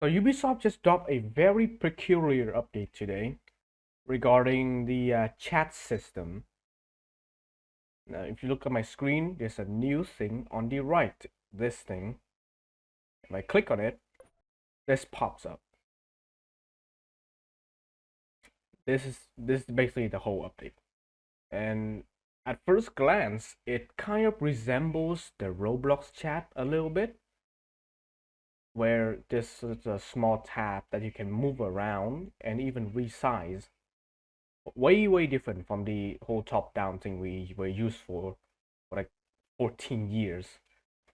So Ubisoft just dropped a very peculiar update today regarding the chat system. Now, if you look at my screen, there's a new thing on the right. This thing. If I click on it, this pops up. This is basically the whole update. And at first glance, it kind of resembles the Roblox chat a little bit, where this is a small tab that you can move around and even resize. Way different from the whole top-down thing we were used for like 14 years.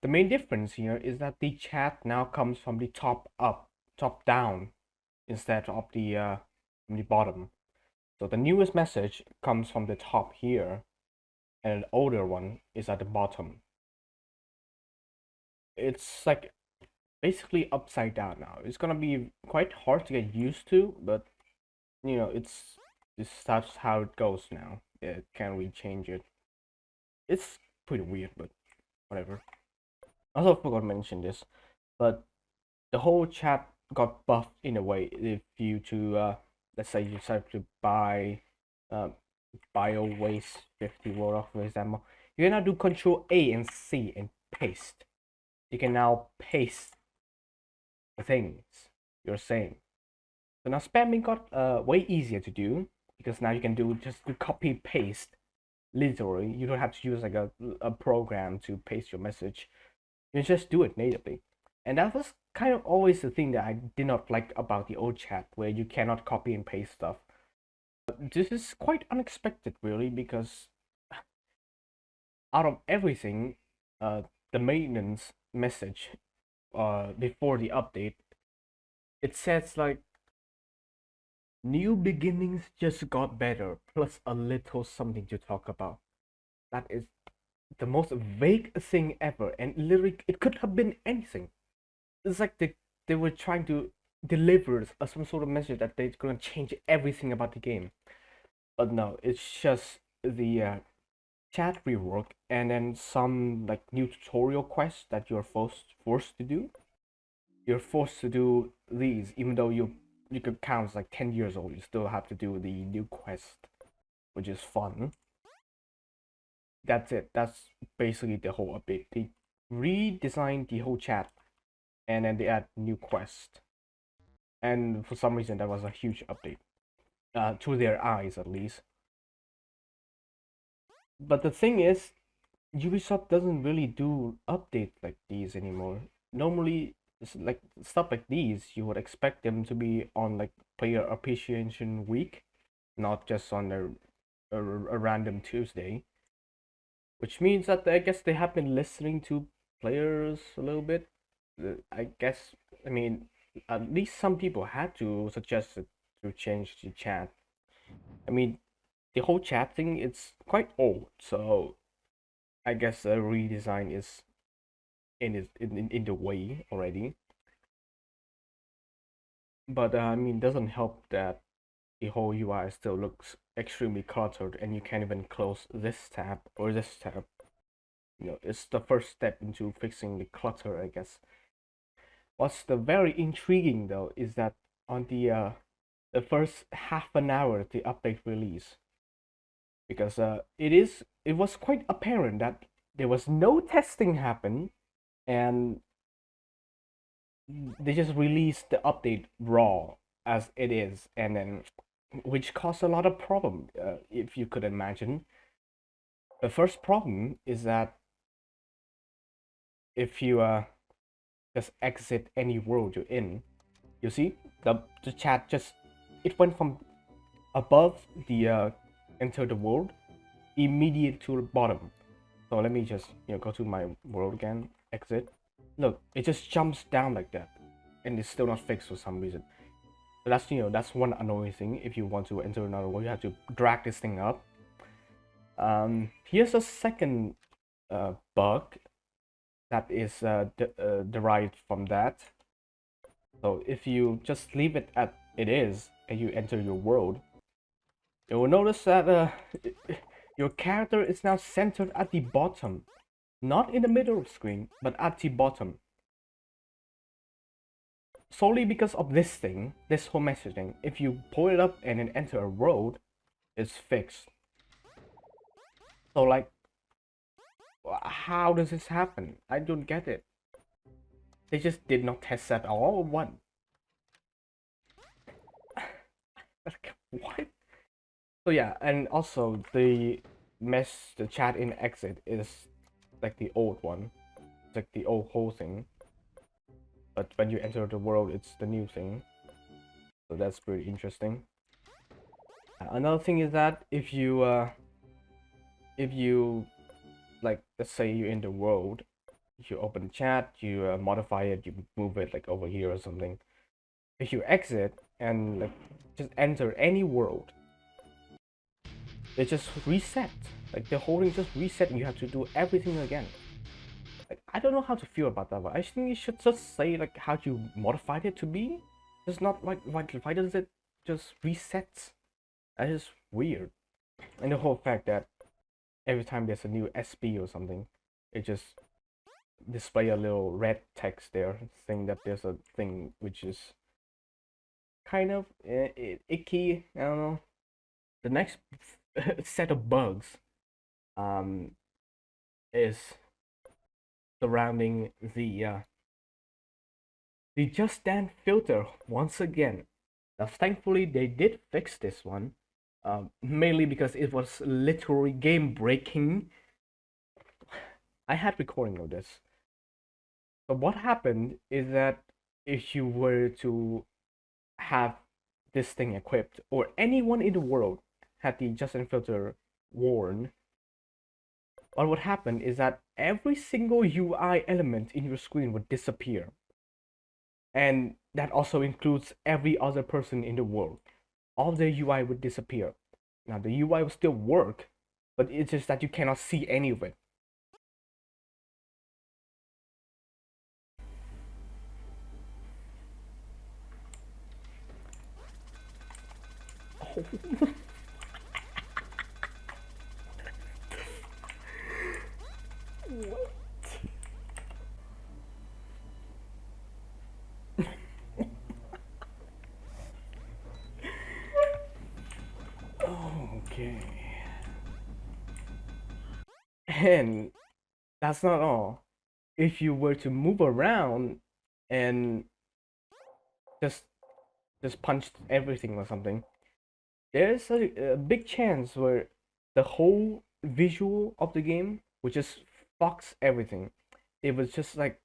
The main difference here is that the chat now comes from the top up, top down, instead of from the bottom. So the newest message comes from the top here, and the older one is at the bottom. It's like basically upside down now. It's gonna be quite hard to get used to, but that's how it goes now. It can't really change it. It's pretty weird, but whatever. I also forgot to mention this, but the whole chat got buffed in a way. If you let's say you decide to buy uh, bio waste 50 worth of waste ammo, you can now do Control A and C and paste. You can now paste the things you're saying. So now spamming got way easier to do because now you can just do copy paste. Literally, you don't have to use like a program to paste your message. You just do it natively. And that was kind of always the thing that I did not like about the old chat, where you cannot copy and paste stuff. But this is quite unexpected, really, because out of everything, the maintenance message before the update, it says like, new beginnings just got better, plus a little something to talk about. That is the most vague thing ever, and literally, it could have been anything. It's like they were trying to deliver some sort of message that they're gonna change everything about the game, but no, it's just the chat rework and then some like new tutorial quests that you're forced to do. You're forced to do these, even though you could count like 10 years old. You still have to do the new quest, which is fun. That's it. That's basically the whole update. They redesigned the whole chat, and then they add new quest. And for some reason, that was a huge update, to their eyes at least. But the thing is, Ubisoft doesn't really do updates like these anymore. Normally, it's like stuff like these, you would expect them to be on like Player Appreciation Week, not just on a random Tuesday. Which means that I guess they have been listening to players a little bit. I guess, I mean, at least some people had to suggest it to change the chat. I mean, the whole chat thing, it's quite old, so I guess a redesign is in the way already. But I mean, doesn't help that the whole UI still looks extremely cluttered, and you can't even close this tab or this tab. It's the first step into fixing the clutter, I guess. What's the very intriguing though is that on the first half an hour of the update release, because it was quite apparent that there was no testing happen, and they just released the update raw as it is, and then which caused a lot of problem, if you could imagine. The first problem is that if you just exit any world you're in, you see the chat just, it went from above the enter the world immediate to the bottom. So let me just go to my world again, exit. Look, it just jumps down like that, and it's still not fixed for some reason. So that's one annoying thing. If you want to enter another world, you have to drag this thing up. Here's a second bug that is derived from that. So if you just leave it at it is and you enter your world, you will notice that your character is now centered at the bottom, not in the middle of the screen, but at the bottom. solely because of this thing, this whole messaging. If you pull it up and then enter a road, it's fixed. So like, how does this happen? I don't get it. They just did not test at all, or what? Like, what? So yeah, and also the chat in exit is like the old one. It's like the old whole thing. But when you enter the world, it's the new thing. So that's pretty interesting. Another thing is that if you like, let's say you're in the world, you open the chat, you modify it, you move it like over here or something. If you exit and like just enter any world, it just reset. Like the whole thing just reset, and you have to do everything again. Like, I don't know how to feel about that, but I think you should just say like how you modified it to be. It's not like why does it just reset? That is weird. And the whole fact that every time there's a new SB or something, it just display a little red text there saying that there's a thing, which is kind of icky. I don't know. The next set of bugs um is surrounding the just dance filter once again. Now thankfully they did fix this one, mainly because it was literally game breaking. I had recording of this. So what happened is that if you were to have this thing equipped, or anyone in the world had the Justin filter worn, what would happen is that every single UI element in your screen would disappear. And that also includes every other person in the world. All their UI would disappear. Now the UI will still work, but it's just that you cannot see any of it. What? Okay. And that's not all. If you were to move around and just punch everything or something, there's a big chance where the whole visual of the game would just fucks everything. It was just like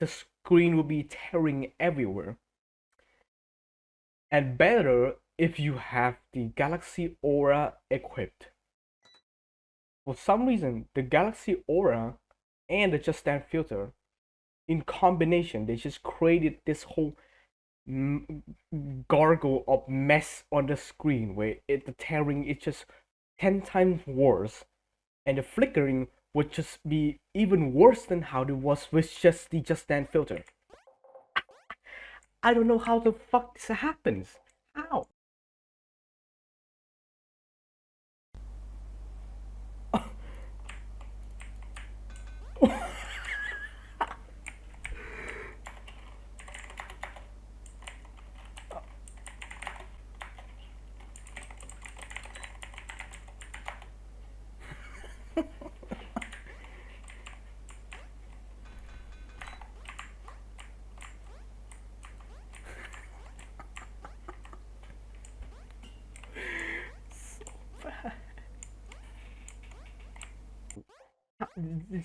the screen would be tearing everywhere. And better if you have the Galaxy Aura equipped. For some reason, the Galaxy Aura and the Just Dance filter, in combination, they just created this whole gargle of mess on the screen where the tearing is just 10 times worse, and the flickering would just be even worse than how it was with just the Just Dance filter. I don't know how the fuck this happens. How?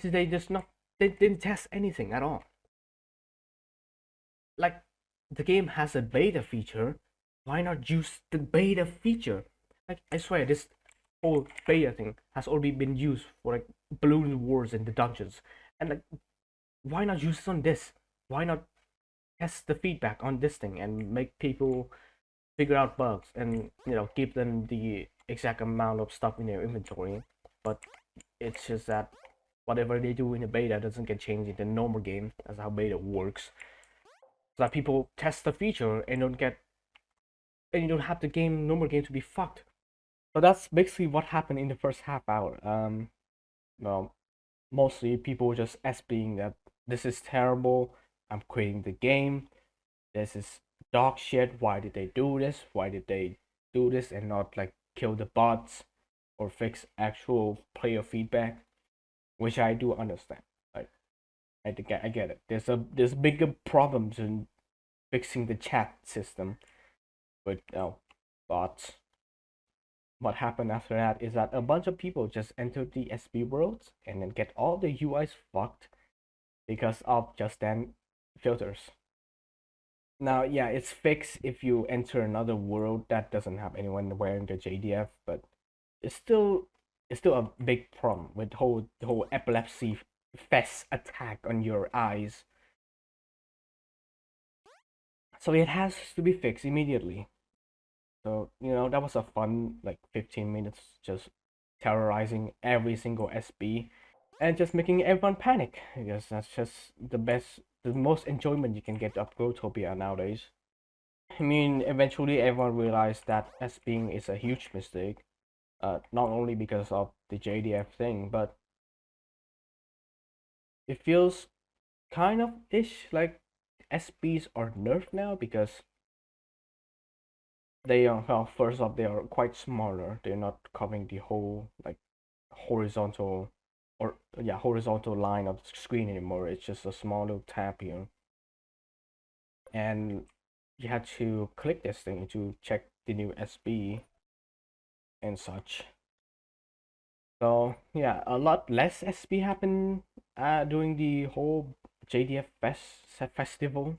They just not, they didn't test anything at all. Like, the game has a beta feature, why not use the beta feature? Like, I swear this whole beta thing has already been used for like balloon wars in the dungeons, and like, why not use it on this? Why not test the feedback on this thing and make people figure out bugs and, you know, give them the exact amount of stuff in their inventory? But it's just that whatever they do in the beta doesn't get changed in the normal game. That's how beta works. So that people test the feature and you don't have the normal game to be fucked. So that's basically what happened in the first half hour. Well, mostly people just being that this is terrible. I'm quitting the game. this is dog shit. Why did they do this? Why did they do this and not like kill the bots or fix actual player feedback? Which I do understand. Like I get it. There's bigger problems in fixing the chat system with bots. What happened after that is that a bunch of people just entered the SB worlds and then get all the UIs fucked because of just then filters. Now, yeah, it's fixed if you enter another world that doesn't have anyone wearing the JDF, but it's still it's still a big problem with the whole epilepsy fest attack on your eyes. So it has to be fixed immediately. So, that was a fun like 15 minutes just terrorizing every single SB and just making everyone panic. I guess that's just the most enjoyment you can get of growtopia nowadays. I mean, eventually everyone realized that SBing is a huge mistake. Not only because of the JDF thing, but it feels kind of ish like SBs are nerfed now because they are, well, first off, they are quite smaller. They're not covering the whole like horizontal or yeah horizontal line of the screen anymore. It's just a small little tab here, and you had to click this thing to check the new SB and such. So yeah, a lot less SB happened during the whole JDF festival,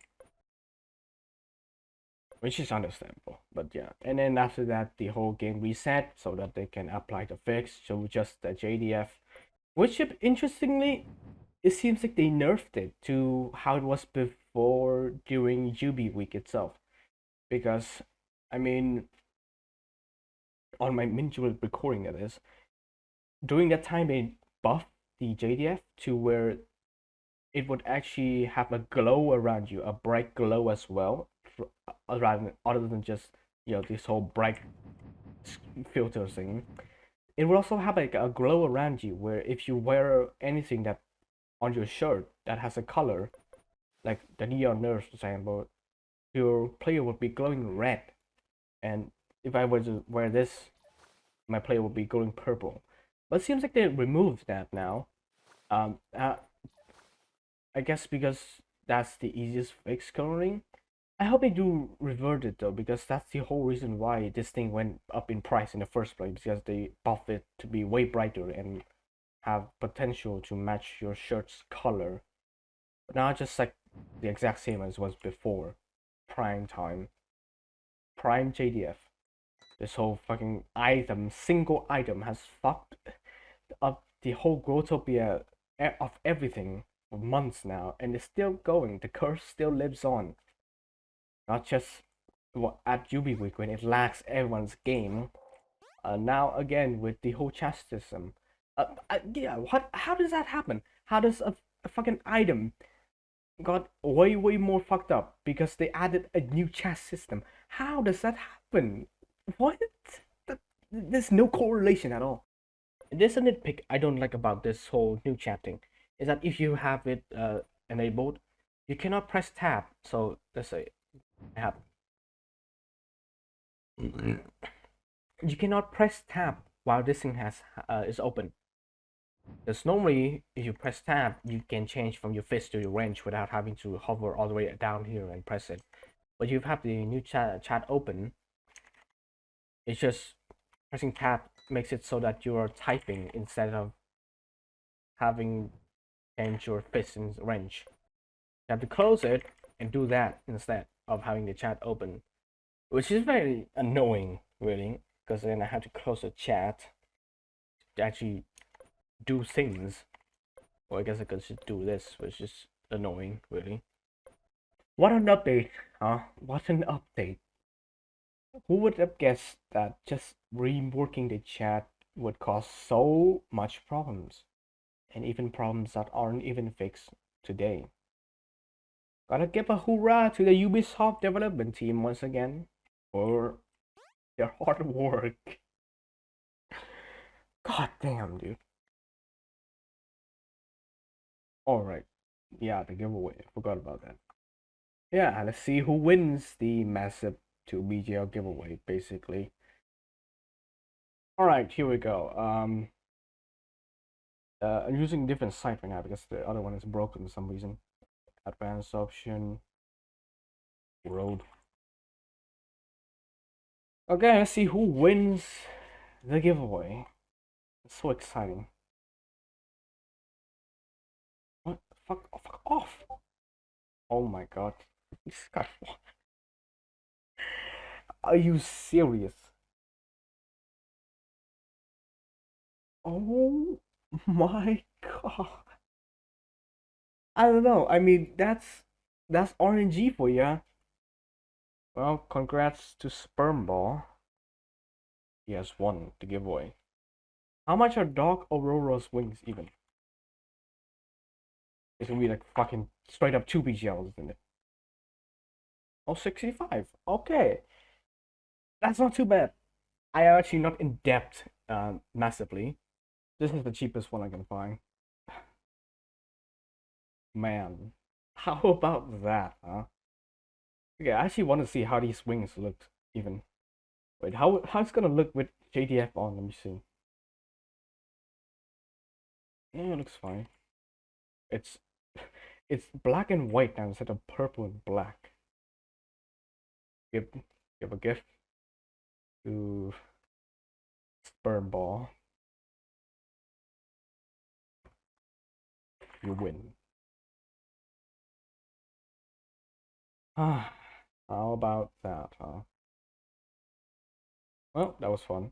which is understandable. But yeah, and then after that, the whole game reset so that they can apply the fix. So just the JDF, which interestingly, it seems like they nerfed it to how it was before during UB week itself. Because, I mean, on my visual recording of this, during that time they buffed the JDF to where it would actually have a glow around you, a bright glow as well, other than just this whole bright filter thing. It would also have like a glow around you where if you wear anything that on your shirt that has a color, like the neon nerfs, for example, your player would be glowing red, and if I were to wear this, my player would be glowing purple. But it seems like they removed that now. Um, uh, I guess because that's the easiest fix currently. I hope they do revert it though, because that's the whole reason why this thing went up in price in the first place, because they buffed it to be way brighter and have potential to match your shirt's color. But now just like the exact same as was before. Prime time. Prime JDF. This whole fucking single item has fucked up the whole growtopia of everything for months now, and it's still going. The curse still lives on. Not just at UB Week when it lags everyone's game. Now again with the whole chest system. Yeah, what? How does that happen? How does a fucking item got way more fucked up because they added a new chest system? How does that happen? What? That, there's no correlation at all. There's a nitpick I don't like about this whole new chatting is that if you have it enabled, you cannot press tab. So let's say I have you cannot press tab while this thing is open. Because normally, if you press tab, you can change from your fist to your range without having to hover all the way down here and press it. But you have the new chat open. It's just pressing tab makes it so that you are typing instead of having change your fist in range. You have to close it and do that instead of having the chat open, which is very annoying, really, because then I have to close the chat to actually do things. Or I guess I could just do this, which is annoying, really. What an update, huh? What an update. Who would have guessed that just reworking the chat would cause so much problems? And even problems that aren't even fixed today. Gotta give a hoorah to the Ubisoft development team once again for their hard work. God damn, dude. Alright. Yeah, the giveaway. I forgot about that. Yeah, let's see who wins the massive 2 BGL giveaway, basically. Alright, here we go. I'm using different site right now because the other one is broken for some reason. Advanced option, road. Okay, let's see who wins the giveaway. It's so exciting. What? Fuck, oh, fuck off! Oh my god. This guy. Are you serious? Oh my god. I don't know. I mean, that's RNG for you. Well, congrats to Sperm Ball. He has won the giveaway. How much are Dog Aurora's wings even? It's gonna be like fucking straight up 2 BGLs, isn't it? Oh, 65. Okay. That's not too bad. I am actually not in debt massively. This is the cheapest one I can find. Man. How about that, huh? Okay, I actually want to see how these wings look even. Wait, how's it gonna look with JDF on? Let me see. Yeah, it looks fine. It's it's black and white now instead of purple and black. Give give a gift to Sperm Ball. You win. Ah, how about that, huh? Well, that was fun.